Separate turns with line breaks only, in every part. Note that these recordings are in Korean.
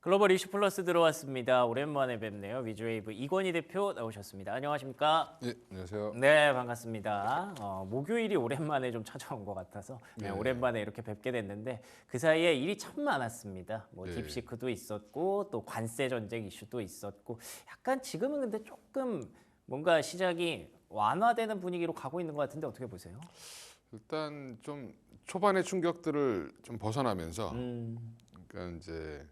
글로벌 이슈 플러스 들어왔습니다. 오랜만에 뵙네요. 위즈웨이브 이건희 대표 나오셨습니다. 안녕하십니까?
네, 안녕하세요.
네, 반갑습니다. 목요일이 오랜만에 좀 찾아온 것 같아서
네.
오랜만에 이렇게 뵙게 됐는데 그 사이에 일이 참 많았습니다. 뭐
네.
딥시크도 있었고 또 관세 전쟁 이슈도 있었고 약간 지금은 근데 조금 뭔가 시작이 완화되는 분위기로 가고 있는 것 같은데 어떻게 보세요?
일단 좀 초반의 충격들을 좀 벗어나면서 그러니까 이제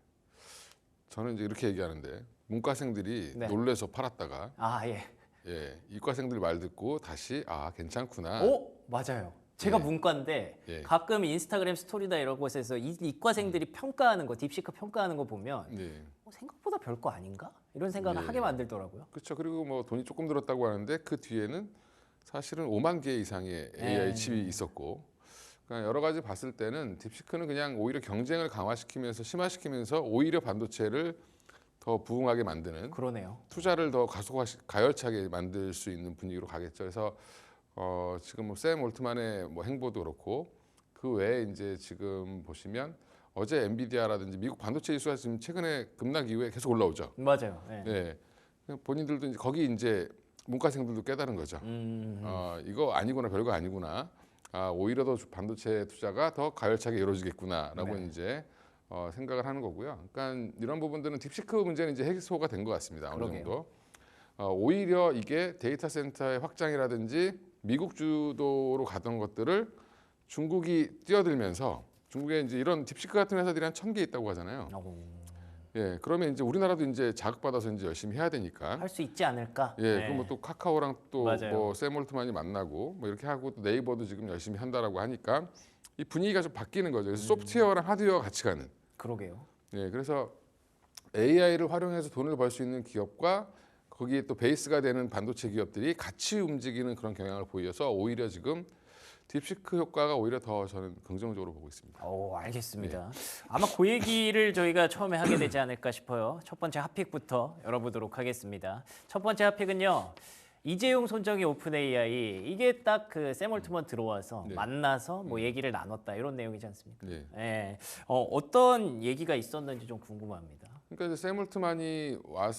저는 이제 이렇게 얘기하는데 문과생들이
네.
놀래서 팔았다가
아, 예.
이과생들 말 듣고 다시 괜찮구나.
오, 맞아요. 제가
예.
문과인데
예.
가끔 인스타그램 스토리나 이런 곳에서 이과생들이 평가하는 거, 딥시크 평가하는 거 보면
네.
생각보다 별거 아닌가? 이런 생각을
예.
하게 만들더라고요.
그렇죠. 그리고 뭐 돈이 조금 들었다고 하는데 그 뒤에는 사실은 5만 개 이상의 AI 칩이 있었고 그러니까 여러 가지 봤을 때는 딥시크는 그냥 오히려 경쟁을 강화시키면서 심화시키면서 오히려 반도체를 더 부흥하게 만드는
그러네요.
투자를 더 가열차게 만들 수 있는 분위기로 가겠죠. 그래서 지금 뭐 샘 올트만의 뭐 행보도 그렇고 그 외에 이제 지금 보시면 어제 엔비디아라든지 미국 반도체 지수가 지금 최근에 급락 이후에 계속 올라오죠.
맞아요. 네.
네. 본인들도 이제 거기 이제 문과생들도 깨달은 거죠. 이거 아니구나, 별거 아니구나. 오히려 더 반도체 투자가 더 가열차게 이루어지겠구나라고
네.
이제 생각을 하는 거고요. 그러니까 이런 부분들은 딥시크 문제는 이제 해소가 된 것 같습니다. 어느
그러게요.
정도. 오히려 이게 데이터 센터의 확장이라든지 미국 주도로 가던 것들을 중국이 뛰어들면서 중국에 이제 이런 딥시크 같은 회사들이 한 1,000개 있다고 하잖아요. 예, 그러면 이제 우리나라도 이제 자극받아서 이제 열심히 해야 되니까.
할 수 있지 않을까?
예,
네.
그럼 뭐 또 카카오랑 또
맞아요.
뭐 샘 올트만이 만나고 뭐 이렇게 하고 또 네이버도 지금 열심히 한다라고 하니까 이 분위기가 좀 바뀌는 거죠. 그래서 소프트웨어랑 하드웨어가 같이 가는.
그러게요.
예, 그래서 AI를 활용해서 돈을 벌 수 있는 기업과 거기에 또 베이스가 되는 반도체 기업들이 같이 움직이는 그런 경향을 보여서 오히려 지금 딥시크 효과가 오히려 더 저는 긍정적으로 보고 있습니다.
오, 알겠습니다. 아마 그 얘기를 저희가 처음에 하게 되지 않을까 싶어요. 첫 번째 핫픽부터 열어보도록 하겠습니다. 첫 번째 핫픽은요. 이재용 손정희 오픈 AI 이게 딱 그 샘 올트먼 들어와서
네.
만나서 뭐 얘기를 나눴다 이런 내용이지 않습니까?
네.
예. 어떤 얘기가 있었는지 좀 궁금합니다.
그러니까 이제 샘 올트만이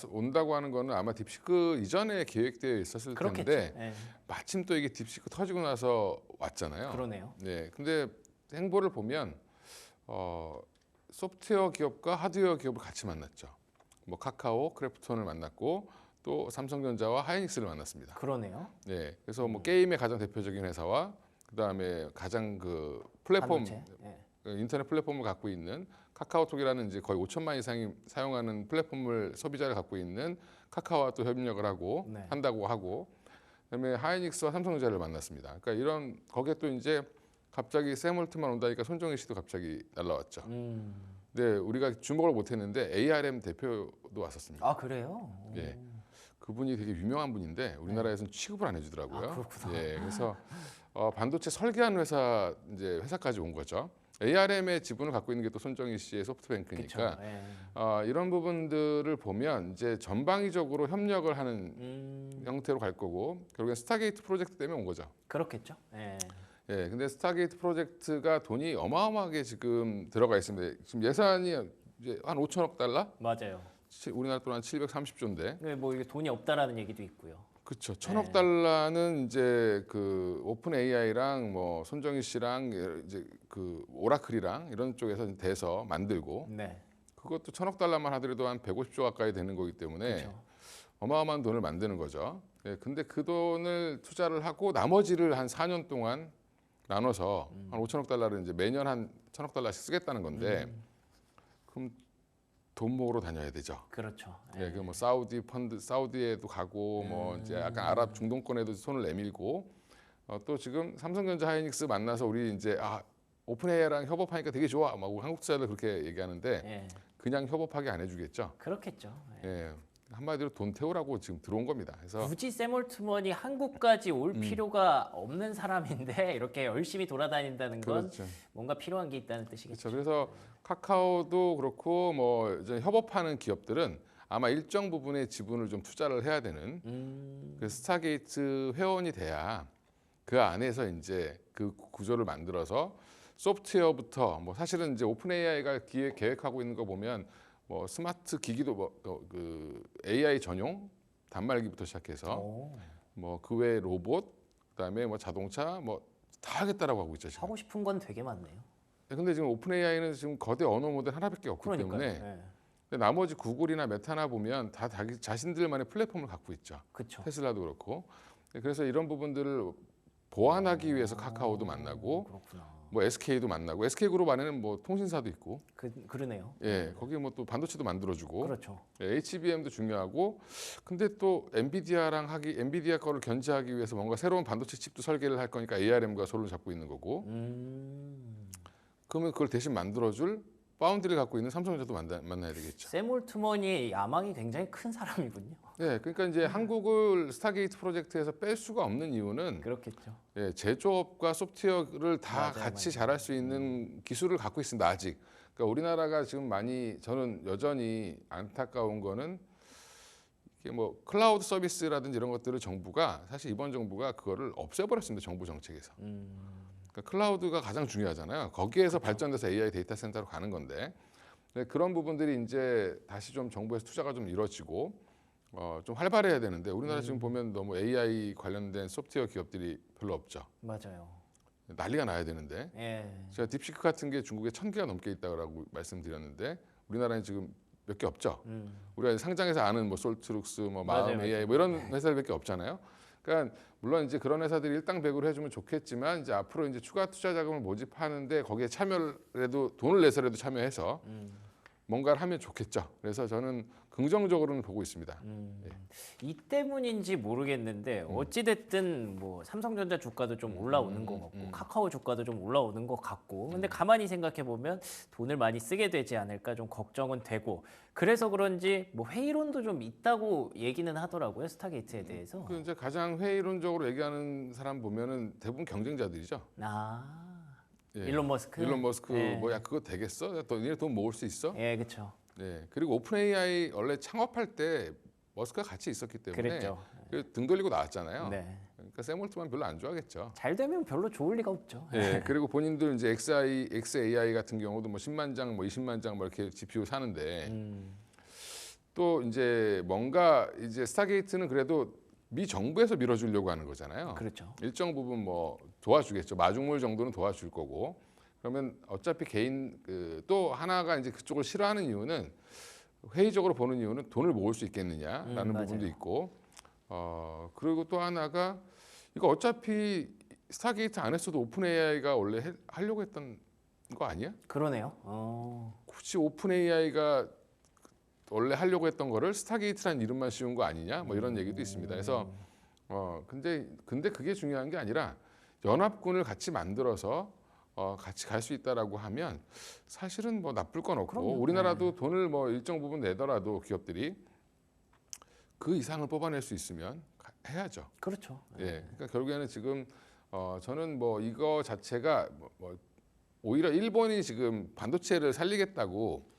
온다고 하는 거는 아마 딥시크 이전에 계획되어 있었을
그렇겠죠.
텐데
예.
마침 또 이게 딥시크 터지고 나서 왔잖아요.
그러네요.
네, 근데 행보를 보면 소프트웨어 기업과 하드웨어 기업을 같이 만났죠. 뭐 카카오, 크래프톤을 만났고 또 삼성전자와 하이닉스를 만났습니다.
그러네요.
네, 그래서 뭐 게임의 가장 대표적인 회사와 그다음에 가장 그 플랫폼
반도체. 예.
인터넷 플랫폼을 갖고 있는 카카오톡이라는 이제 거의 5천만 이상이 사용하는 플랫폼을 소비자를 갖고 있는 카카오와 또 협력을 하고
네.
한다고 하고 그다음에 하이닉스와 삼성전자를 만났습니다. 그러니까 이런 거기에 또 이제 갑자기 샘 올트만 온다니까 손정희 씨도 갑자기 날라왔죠. 근데 우리가 주목을 못했는데 ARM 대표도 왔었습니다.
아, 그래요?
예, 그분이 되게 유명한 분인데 우리나라에서는 취급을 안 해주더라고요.
그렇구나.
예, 그래서 반도체 설계하는 회사까지 온 거죠. ARM의 지분을 갖고 있는 게 또 손정희 씨의 소프트뱅크니까
그쵸. 예.
이런 부분들을 보면 이제 전방위적으로 협력을 하는 형태로 갈 거고 결국엔 스타게이트 프로젝트 때문에 온 거죠.
그렇겠죠. 예.
예, 근데 스타게이트 프로젝트가 돈이 어마어마하게 지금 들어가 있습니다. 지금 예산이 이제 한 5천억 달러?
맞아요.
우리나라 돈 한 730조인데.
뭐 이게 돈이 없다라는 얘기도 있고요.
그렇죠. 1,000억 달러는 이제 그 오픈 AI랑 뭐 손정희 씨랑 이제 그 오라클이랑 이런 쪽에서 돼서 만들고
네.
그것도 1,000억 달러만 하더라도 한 150조 가까이 되는 거기 때문에
그렇죠.
어마어마한 돈을 만드는 거죠. 예, 근데 그 돈을 투자를 하고 나머지를 한 4년 동안 나눠서 한 5천억 달러를 이제 매년 한 1,000억 달러씩 쓰겠다는 건데 그럼 돈 모으러 다녀야 되죠.
그렇죠.
예, 그 뭐 사우디 펀드, 사우디에도 가고 뭐 이제 약간 아랍 중동권에도 손을 내밀고 또 지금 삼성전자 하이닉스 만나서 우리 이제 오픈 AI랑 협업하니까 되게 좋아. 막 한국 투자들 그렇게 얘기하는데
예.
그냥 협업하게 안 해주겠죠.
그렇겠죠. 예.
예, 한마디로 돈 태우라고 지금 들어온 겁니다. 그래서
굳이 샘 올트먼이 한국까지 올 필요가 없는 사람인데 이렇게 열심히 돌아다닌다는 건
그렇죠.
뭔가 필요한 게 있다는 뜻이겠죠.
그렇죠. 그래서 카카오도 그렇고 뭐 이제 협업하는 기업들은 아마 일정 부분의 지분을 좀 투자를 해야 되는 그 스타게이트 회원이 돼야 그 안에서 이제 그 구조를 만들어서 소프트웨어부터 뭐 사실은 이제 오픈 AI가 계획하고 있는 거 보면 뭐 스마트 기기도 그 AI 전용 단말기부터 시작해서
오,
뭐 그 외에 로봇, 그다음에 뭐 자동차 뭐 다 하겠다라고 하고 있죠 지금.
하고 싶은 건 되게 많네요.
근데 지금 오픈 AI는 지금 거대 언어 모델 하나밖에 없기
그러니까요.
때문에
네.
근데 나머지 구글이나 메타나 보면 다 자기 자신들만의 플랫폼을 갖고 있죠.
그렇죠.
테슬라도 그렇고. 그래서 이런 부분들을 보완하기 위해서 카카오도 만나고
그렇구나.
뭐 SK도 만나고 SK그룹 안에는 뭐 통신사도 있고
그러네요.
예 거기 뭐 또 반도체도 만들어주고
그렇죠.
예, HBM도 중요하고 근데 또 엔비디아 거를 견제하기 위해서 뭔가 새로운 반도체 칩도 설계를 할 거니까 ARM과 손을 잡고 있는 거고 그러면 그걸 대신 만들어줄 파운드를 갖고 있는 삼성전자도 만나야 되겠죠.
샘 올트먼이 야망이 굉장히 큰 사람이군요.
네, 그러니까 이제 한국을 스타게이트 프로젝트에서 뺄 수가 없는 이유는
그렇겠죠.
예, 제조업과 소프트웨어를 다
맞아요,
같이
맞아요.
잘할 수 있는 기술을 갖고 있습니다. 아직. 그러니까 우리나라가 지금 많이 저는 여전히 안타까운 거는 이게 뭐 클라우드 서비스라든지 이런 것들을 정부가 사실 이번 정부가 그거를 없애버렸습니다. 정부 정책에서. 그러니까 클라우드가 가장 중요하잖아요. 거기에서 발전돼서 AI 데이터 센터로 가는 건데 네, 그런 부분들이 이제 다시 좀 정부에서 투자가 좀 이루어지고 좀 활발해야 되는데 우리나라 지금 보면 너무 AI 관련된 소프트웨어 기업들이 별로 없죠.
맞아요.
난리가 나야 되는데
예.
제가 딥시크 같은 게 중국에 1,000개가 넘게 있다고 말씀드렸는데 우리나라는 지금 몇 개 없죠. 우리가 상장해서 아는 뭐 솔트룩스, 뭐 마음
맞아요,
AI 뭐 이런 회사들밖에 없잖아요. 그러니까 물론 이제 그런 회사들이 일당백으로 해주면 좋겠지만 이제 앞으로 이제 추가 투자 자금을 모집하는데 거기에 참여를 해도 돈을 내서라도 참여해서 뭔가를 하면 좋겠죠. 그래서 저는 긍정적으로는 보고 있습니다.
이 때문인지 모르겠는데 어찌 됐든 뭐 삼성전자 주가도 좀 올라오는 것 같고 카카오 주가도 좀 올라오는 것 같고 근데 가만히 생각해 보면 돈을 많이 쓰게 되지 않을까 좀 걱정은 되고 그래서 그런지 뭐 회의론도 좀 있다고 얘기는 하더라고요 스타게이트에 대해서.
그 이제 가장 회의론적으로 얘기하는 사람 보면은 대부분 경쟁자들이죠.
아
예.
일론 머스크.
일론 머스크
예.
뭐야 그거 되겠어? 니네 돈 모을 수 있어?
예, 그렇죠.
네. 그리고 오픈 AI 원래 창업할 때 머스크가 같이 있었기 때문에
그랬죠.
등 돌리고 나왔잖아요.
네.
그러니까 샘 올트만 별로 안 좋아하겠죠.
잘 되면 별로 좋을 리가 없죠.
예. 그리고 본인들 이제 XAI 같은 경우도 뭐 10만 장, 뭐 20만 장 뭐 이렇게 GPU 사는데 또 이제 뭔가 이제 스타게이트는 그래도 미 정부에서 밀어주려고 하는 거잖아요.
그렇죠.
일정 부분 뭐 도와주겠죠. 마중물 정도는 도와줄 거고. 그러면 어차피 개인 또 하나가 이제 그쪽을 싫어하는 이유는 회의적으로 보는 이유는 돈을 모을 수 있겠느냐라는 부분도
맞아요.
있고 그리고 또 하나가 이거 어차피 스타게이트 안에서도 오픈 AI가 원래 하려고 했던 거 아니야?
그러네요.
굳이 오픈 AI가 원래 하려고 했던 거를 스타게이트라는 이름만 씌운 거 아니냐? 뭐 이런 얘기도 있습니다. 그래서 근데 그게 중요한 게 아니라 연합군을 같이 만들어서 같이 갈 수 있다라고 하면 사실은 뭐 나쁠 건 없고
그럼요.
우리나라도 돈을 뭐 일정 부분 내더라도 기업들이 그 이상을 뽑아낼 수 있으면 해야죠.
그렇죠.
예, 그러니까 결국에는 지금 저는 뭐 이거 자체가 뭐 오히려 일본이 지금 반도체를 살리겠다고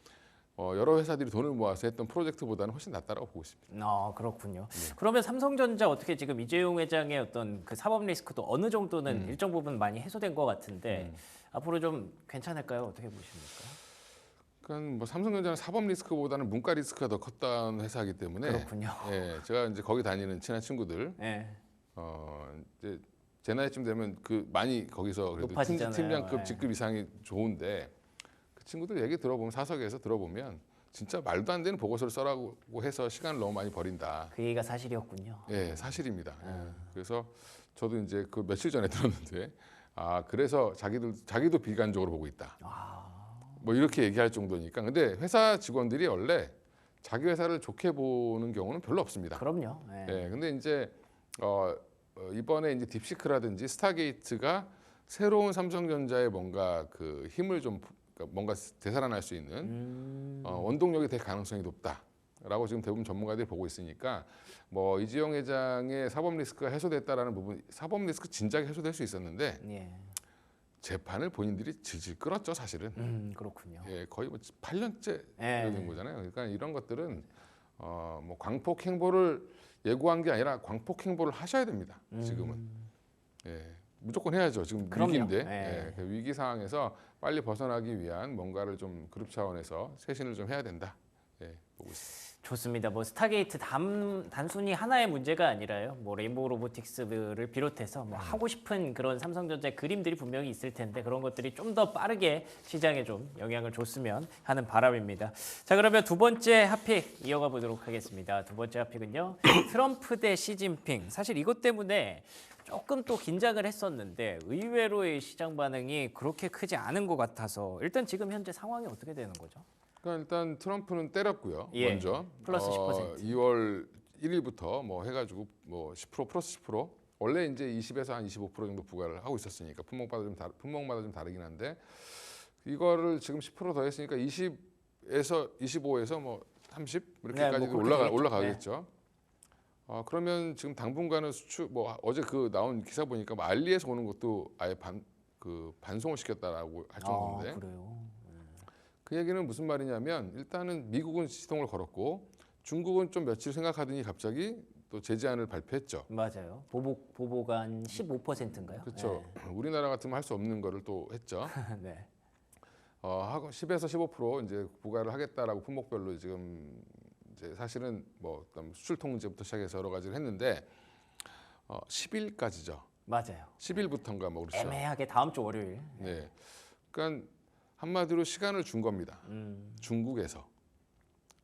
여러 회사들이 돈을 모아서 했던 프로젝트보다는 훨씬 낫다라고 보고 있습니다.
아 그렇군요. 그러면 삼성전자 어떻게 지금 이재용 회장의 어떤 그 사법 리스크도 어느 정도는 일정 부분 많이 해소된 것 같은데 앞으로 좀 괜찮을까요? 어떻게 보십니까?
그러니까 뭐 삼성전자는 사법 리스크보다는 문과 리스크가 더 컸다는 회사이기 때문에
그렇군요.
예, 제가 이제 거기 다니는 친한 친구들
네.
이제 제 나이쯤 되면 그 많이 거기서 그래도
높아지잖아요.
팀장급
예.
직급 이상이 좋은데 그 친구들 얘기 들어보면 사석에서 들어보면 진짜 말도 안 되는 보고서를 써라고 해서 시간을 너무 많이 버린다.
그 얘기가 사실이었군요.
예, 사실입니다. 예. 그래서 저도 이제 그 며칠 전에 들었는데 그래서 자기도 비관적으로 보고 있다. 뭐 이렇게 얘기할 정도니까. 근데 회사 직원들이 원래 자기 회사를 좋게 보는 경우는 별로 없습니다.
그럼요. 네.
예, 근데 이제 이번에 이제 딥시크라든지 스타게이트가 새로운 삼성전자의 뭔가 그 힘을 좀 그러니까 뭔가 되살아날 수 있는 원동력이 될 가능성이 높다라고 지금 대부분 전문가들이 보고 있으니까 뭐 이재용 회장의 사법 리스크가 해소됐다라는 부분, 사법 리스크 진작에 해소될 수 있었는데
예.
재판을 본인들이 질질 끌었죠 사실은.
그렇군요.
예, 거의 뭐 8년째
예.
된 거잖아요. 그러니까 이런 것들은 뭐 광폭 행보를 예고한 게 아니라 광폭 행보를 하셔야 됩니다. 지금은. 예, 무조건 해야죠. 지금
그럼요.
위기인데
예.
그 위기 상황에서 빨리 벗어나기 위한 뭔가를 좀 그룹 차원에서 쇄신을 좀 해야 된다. 보고 있습니다.
좋습니다. 뭐 스타게이트 단순히 하나의 문제가 아니라요. 뭐 레인보우 로보틱스를 비롯해서 뭐 하고 싶은 그런 삼성전자의 그림들이 분명히 있을 텐데 그런 것들이 좀 더 빠르게 시장에 좀 영향을 줬으면 하는 바람입니다. 자, 그러면 두 번째 핫픽 이어가 보도록 하겠습니다. 두 번째 핫픽은요. 트럼프 대 시진핑. 사실 이것 때문에 조금 또 긴장을 했었는데 의외로의 시장 반응이 그렇게 크지 않은 것 같아서 일단 지금 현재 상황이 어떻게 되는 거죠?
그러니까 일단 트럼프는 때렸고요.
예,
먼저
플러스 10%.
2월 1일부터 뭐 해가지고 뭐 10% 플러스 10% 원래 이제 20에서 한 25% 정도 부과를 하고 있었으니까 품목마다 좀 다르긴 한데 이거를 지금 10% 더했으니까 20에서 25에서 뭐 30 이렇게까지도
네, 뭐 그렇게 되겠죠.
올라가겠죠. 그러면 지금 당분간은 수출 뭐 어제 그 나온 기사 보니까 뭐 알리에서 오는 것도 아예 반송을 시켰다라고 할 정도인데.
그래요.
그 얘기는 무슨 말이냐면 일단은 미국은 시동을 걸었고 중국은 좀 며칠 생각하더니 갑자기 또 제재안을 발표했죠.
맞아요. 보복한 15%인가요?
그렇죠. 우리나라 같으면 할 수 없는 거를 또 했죠.
네.
하고 10에서 15% 이제 부과를 하겠다라고 품목별로 지금 이제 사실은 뭐 어떤 수출 통제부터 시작해서 여러 가지를 했는데 10일까지죠.
맞아요.
10일부터인가 뭐 그렇죠.
애매하게 다음 주 월요일.
네. 그러니까 한마디로 시간을 준 겁니다. 중국에서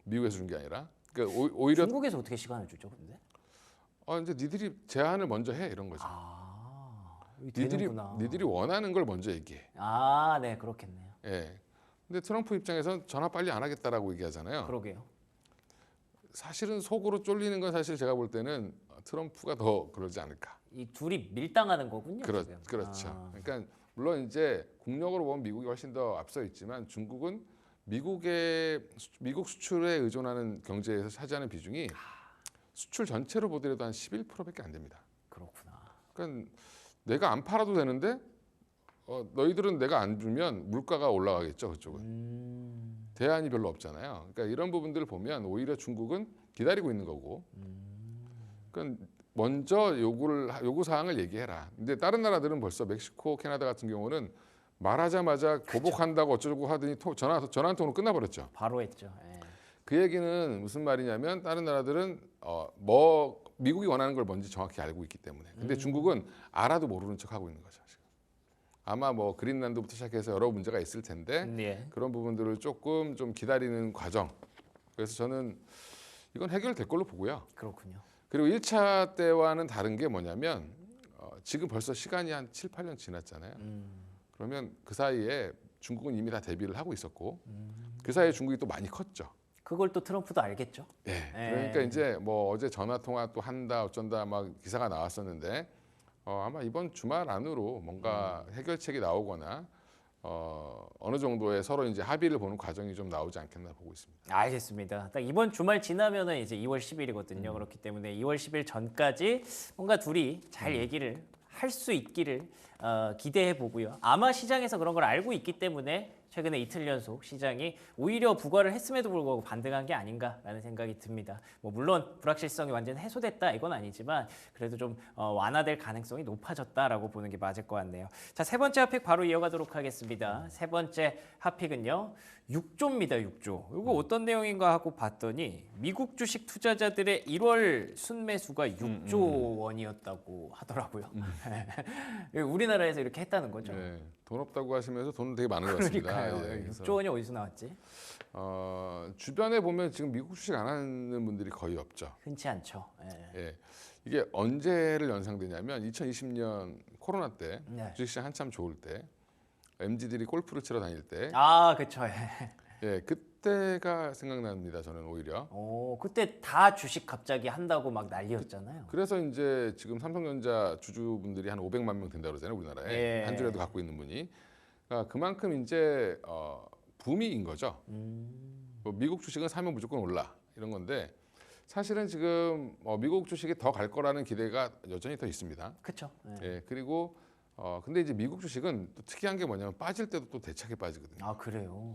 미국에서 준 게 아니라 그러니까 오히려
중국에서 어떻게 시간을 주죠, 근데?
이제 니들이 제안을 먼저 해 이런 거죠.
이게 되는구나.
니들이 원하는 걸 먼저 얘기해.
네, 그렇겠네요.
예. 근데 트럼프 입장에선 전화 빨리 안 하겠다라고 얘기하잖아요.
그러게요.
사실은 속으로 쫄리는 건 사실 제가 볼 때는 트럼프가 더 그러지 않을까.
이 둘이 밀당하는 거군요, 지금.
그렇죠. 그러니까 물론 이제 국력으로 보면 미국이 훨씬 더 앞서 있지만 중국은 미국 수출에 의존하는 경제에서 차지하는 비중이 수출 전체로 보더라도 한 11%밖에 안 됩니다.
그렇구나.
그러니까 내가 안 팔아도 되는데 너희들은 내가 안 주면 물가가 올라가겠죠, 그쪽은. 대안이 별로 없잖아요. 그러니까 이런 부분들을 보면 오히려 중국은 기다리고 있는 거고. 그러니까 먼저 요구 사항을 얘기해라. 근데 다른 나라들은 벌써 멕시코, 캐나다 같은 경우는 말하자마자 보복한다고 어쩌고 하더니 전화 한 통으로 끝나버렸죠.
바로 했죠. 예.
그 얘기는 무슨 말이냐면 다른 나라들은 미국이 원하는 걸 뭔지 정확히 알고 있기 때문에. 근데 중국은 알아도 모르는 척 하고 있는 거죠. 지금. 아마 뭐 그린란드부터 시작해서 여러 문제가 있을 텐데
네.
그런 부분들을 조금 좀 기다리는 과정. 그래서 저는 이건 해결될 걸로 보고요.
그렇군요.
그리고 1차 때와는 다른 게 뭐냐면 지금 벌써 시간이 한 7, 8년 지났잖아요. 그러면 그 사이에 중국은 이미 다 대비를 하고 있었고 그 사이에 중국이 또 많이 컸죠.
그걸 또 트럼프도 알겠죠?
네. 그러니까 이제 뭐 어제 전화 통화 또 한다 어쩐다 막 기사가 나왔었는데 아마 이번 주말 안으로 뭔가 해결책이 나오거나 어느 정도의 서로 이제 합의를 보는 과정이 좀 나오지 않겠나 보고 있습니다.
알겠습니다. 딱 이번 주말 지나면은 이제 2월 10일이거든요. 그렇기 때문에 2월 10일 전까지 뭔가 둘이 잘 얘기를 할 수 있기를 기대해 보고요. 아마 시장에서 그런 걸 알고 있기 때문에 최근에 이틀 연속 시장이 오히려 부과를 했음에도 불구하고 반등한 게 아닌가라는 생각이 듭니다. 뭐 물론 불확실성이 완전 해소됐다 이건 아니지만 그래도 좀 완화될 가능성이 높아졌다라고 보는 게 맞을 것 같네요. 자, 세 번째 핫픽 바로 이어가도록 하겠습니다. 세 번째 핫픽은요. 6조입니다. 6조. 이거 어떤 내용인가 하고 봤더니 미국 주식 투자자들의 1월 순매수가 6조 원이었다고 하더라고요. 우리나라에서 이렇게 했다는 거죠.
네, 돈 없다고 하시면서 돈은 되게 많은 것 같습니다.
그러니까요.
예, 그래서
6조 원이 어디서 나왔지?
주변에 보면 지금 미국 주식 안 하는 분들이 거의 없죠.
흔치 않죠. 예.
예, 이게 언제를 연상되냐면 2020년 코로나 때
네.
주식시장 한참 좋을 때 MZ들이 골프를 치러 다닐 때
그쵸.
그때가 생각납니다. 저는 오히려.
그때 다 주식 갑자기 한다고 막 난리였잖아요.
그래서 이제 지금 삼성전자 주주분들이 한 500만 명 된다고 그러잖아요. 우리나라에.
예.
한 주라도 갖고 있는 분이. 그러니까 그만큼 이제 붐이인 거죠. 뭐 미국 주식은 사면 무조건 올라 이런 건데 사실은 지금 미국 주식이 더 갈 거라는 기대가 여전히 더 있습니다.
그쵸.
예, 그리고 근데 이제 미국 주식은 또 특이한 게 뭐냐면 빠질 때도 또 대차게 빠지거든요.
그래요.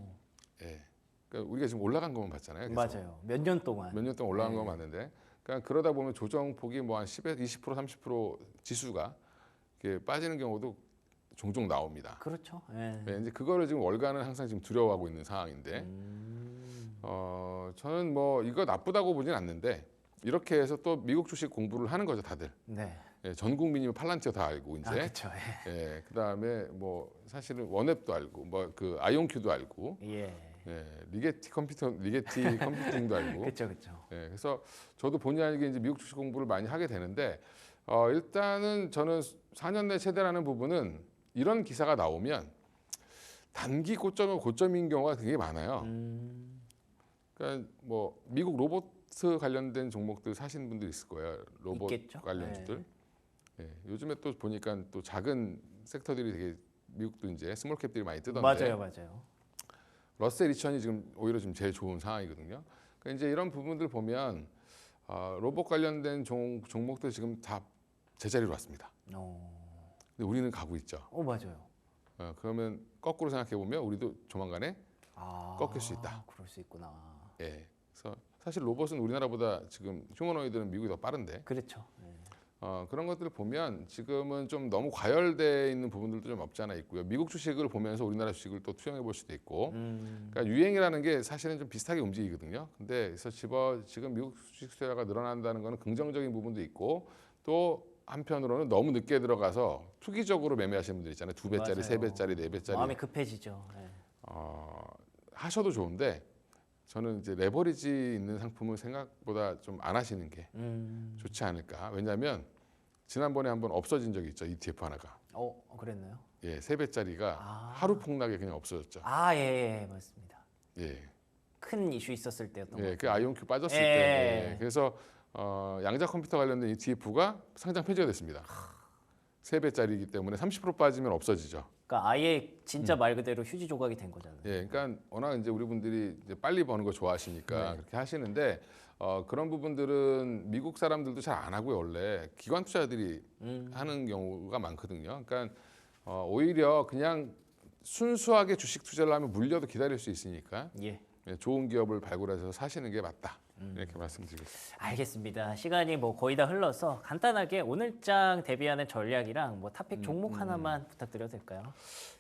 예. 그러니까 우리가 지금 올라간 것만 봤잖아요. 계속.
맞아요. 몇 년 동안.
몇 년 동안 올라간 것만 봤는데 그러니까 그러다 보면 조정폭이 뭐 한 10에서 20%, 30% 지수가 이렇게 빠지는 경우도 종종 나옵니다.
그렇죠.
예, 이제 그거를 지금 월가는 항상 지금 두려워하고 있는 상황인데 저는 뭐 이거 나쁘다고 보진 않는데 이렇게 해서 또 미국 주식 공부를 하는 거죠, 다들.
네.
예, 전 국민이 팔란티어 다 알고 이제.
그렇죠.
예, 그다음에 뭐 사실은 원앱도 알고 뭐 그 아이온큐도 알고.
예.
예, 리게티 컴퓨팅도 알고.
그렇죠, 그렇죠.
예, 그래서 저도 본의 아니게 이제 미국 주식 공부를 많이 하게 되는데 일단은 저는 4년 내 최대라는 부분은 이런 기사가 나오면 단기 고점은 고점인 경우가 되게 많아요. 그러니까 뭐 미국 로봇 관련된 종목들 사시는 분들 있을 거예요. 로봇
있겠죠?
관련주들. 예, 요즘에 또 보니까 또 작은 섹터들이 되게 미국도 이제 스몰캡들이 많이 뜨던데.
맞아요, 맞아요.
러셀 2000이 지금 오히려 지금 제일 좋은 상황이거든요. 그러니까 이제 이런 부분들 보면 로봇 관련된 종목들 지금 다 제자리로 왔습니다. 근데 우리는 가고 있죠.
맞아요.
그러면 거꾸로 생각해 보면 우리도 조만간에 꺾일 수 있다.
그럴 수 있구나.
예. 그래서 사실 로봇은 우리나라보다 지금 휴머노이드는 미국이 더 빠른데
그렇죠.
그런 것들을 보면 지금은 좀 너무 과열돼 있는 부분들도 좀 없지 않아 있고요. 미국 주식을 보면서 우리나라 주식을 또 투영해 볼 수도 있고, 그러니까 유행이라는 게 사실은 좀 비슷하게 움직이거든요. 근데 그래서 지금 미국 주식 투자가 늘어난다는 거는 긍정적인 부분도 있고, 또 한편으로는 너무 늦게 들어가서 투기적으로 매매하시는 분들 있잖아요. 2배짜리,
맞아요.
3배짜리, 4배짜리
마음이 급해지죠.
하셔도 좋은데 저는 이제 레버리지 있는 상품을 생각보다 좀 안 하시는 게 좋지 않을까. 왜냐하면 지난번에 한번 없어진 적이 있죠. ETF 하나가.
그랬나요?
예, 3배짜리가 하루 폭락에 그냥 없어졌죠.
예, 맞습니다.
예,
큰 이슈 있었을 때였던 것
예,
같아요.
그 아이온큐 빠졌을
예.
때. 예, 그래서 양자 컴퓨터 관련된 ETF가 상장 폐지가 됐습니다. 3배짜리이기 때문에 30% 빠지면 없어지죠.
그러니까 아예 진짜 말 그대로 휴지 조각이 된 거잖아요.
예, 그러니까 워낙 이제 우리 분들이 이제 빨리 버는 거 좋아하시니까
네.
그렇게 하시는데 그런 부분들은 미국 사람들도 잘 안 하고요. 원래 기관 투자들이 하는 경우가 많거든요. 그러니까 오히려 그냥 순수하게 주식 투자를 하면 물려도 기다릴 수 있으니까
예.
좋은 기업을 발굴해서 사시는 게 맞다. 이렇게 말씀드리겠습니다.
알겠습니다. 시간이 뭐 거의 다 흘러서 간단하게 오늘장 대비하는 전략이랑 뭐 탑픽 종목 하나만 부탁드려도 될까요?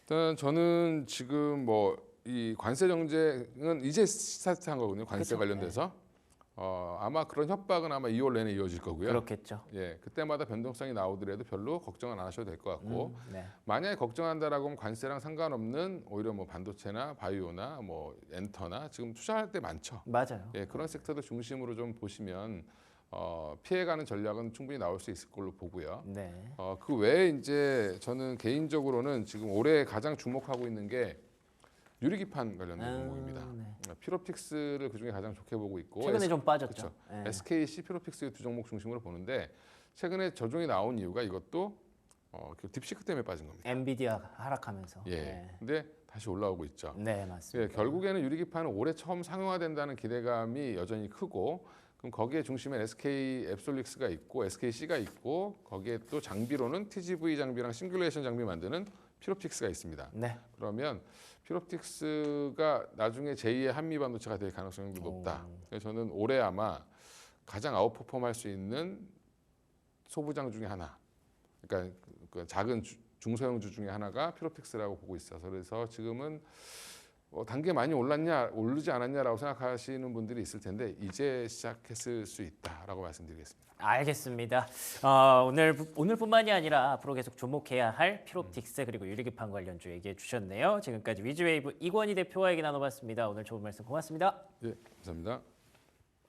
일단 저는 지금 뭐 이 관세 정책은 이제 스타트한 거거든요. 관세
그쵸?
관련돼서 아마 그런 협박은 아마 2월 내내 이어질 거고요.
그렇겠죠.
예, 그때마다 변동성이 나오더라도 별로 걱정은 안 하셔도 될 것 같고
네.
만약에 걱정한다라고 하면 관세랑 상관없는 오히려 뭐 반도체나 바이오나 뭐 엔터나 지금 투자할 때 많죠.
맞아요.
예, 그런 섹터들 중심으로 좀 보시면 피해가는 전략은 충분히 나올 수 있을 걸로 보고요.
네.
그 외에 이제 저는 개인적으로는 지금 올해 가장 주목하고 있는 게 유리기판 관련된 종목입니다.
네.
피롭틱스를 그 중에 가장 좋게 보고 있고
최근에 좀 빠졌죠.
그렇죠.
네.
SKC 피롭틱스 두 종목 중심으로 보는데 최근에 저종이 나온 이유가 이것도 그 딥시크 때문에 빠진 겁니다.
엔비디아 하락하면서.
예.
네.
근데 다시 올라오고 있죠.
네,
예,
맞습니다.
결국에는 유리기판은 올해 처음 상용화된다는 기대감이 여전히 크고 그럼 거기에 중심에 SK 앱솔릭스가 있고 SKC가 있고 거기에 또 장비로는 TGV 장비랑 싱귤레이션 장비 만드는 피롭틱스가 있습니다.
네.
그러면 피롭틱스가 나중에 제2의 한미 반도체가 될 가능성이 높다. 그래서 저는 올해 아마 가장 아웃퍼폼할 수 있는 소부장 중에 하나. 그러니까 그 작은 중소형주 중에 하나가 피롭틱스라고 보고 있어서 그래서 지금은 단계 많이 오르지 않았냐라고 생각하시는 분들이 있을 텐데 이제 시작했을 수 있다라고 말씀드리겠습니다.
알겠습니다. 오늘뿐만이 아니라 앞으로 계속 주목해야 할 피롭틱스 그리고 유리기판 관련주 얘기해 주셨네요. 지금까지 위즈웨이브 이권희 대표와 얘기 나눠봤습니다. 오늘 좋은 말씀 고맙습니다.
예, 감사합니다.